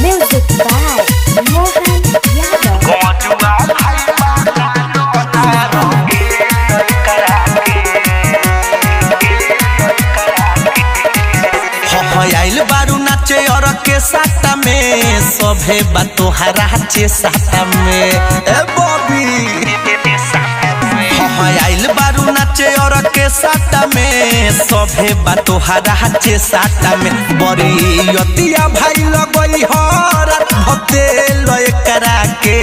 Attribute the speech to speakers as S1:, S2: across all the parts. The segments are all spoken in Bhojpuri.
S1: Music by Mohan Yadav.
S2: आइल बारू नाचे और के साटा में सभे बातो हराचे साटा में ए बॉबी आइल बारू नाचे और के साटा में सभे बातो हराचे साटा में बड़ी यतिया भाई लगई हरत भते लय करा के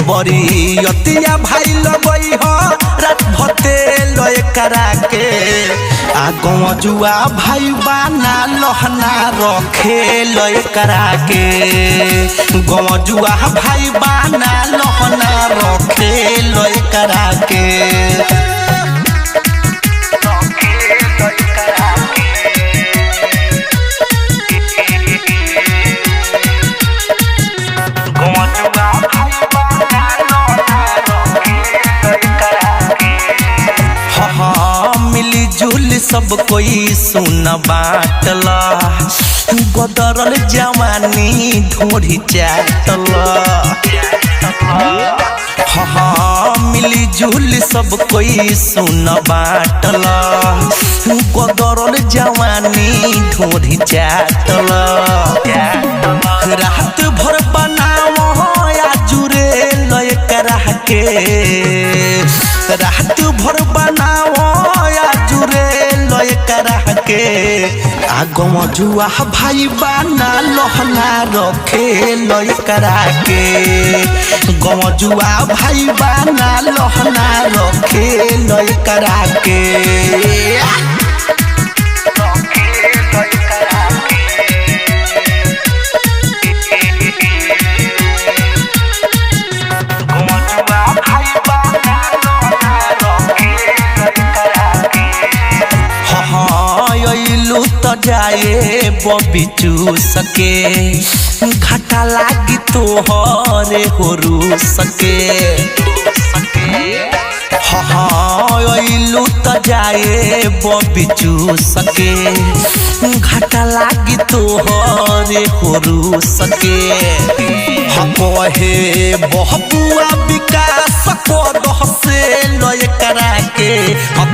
S2: बड़ी यतिया भाई लगई हरत भते लय करा के आ गौजुआ भाई बाना लहना रखे लय करा के गौजुआ भाई बाना लहना रखे लय करा के सब कोई सुन बाटला बदरल जवानी ढोरी चाटला मिली जुल सब कोई सुन बाटला बदरल जवानी ढोरी चाटला रात भर बनाओ या जुरे लय करा के रात भर बनाओ या जुरे लय करा के आगम जुआ भाई बाना लहना रखे लय करा के गम जुआ भाई बाना लहना रखे लय करा के तो जाए बबी चूसके घाटा लागी तोहरे हो सके तो जाए बबी चूसके घाटा लागी तोहरे हो सके कहे बहबुआ विकास को दहसे लय करा के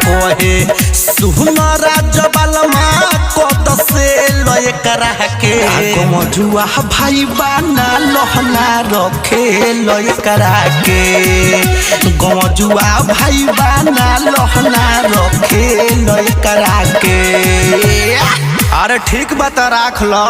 S2: कहे सुनरा जबलमा को दसे लय करा के गमजुआ भाई बाना लहना रखे लय करा के गमजुआ भाई बाना लहना रखे लय करा के अरे ठीक बात राख लो।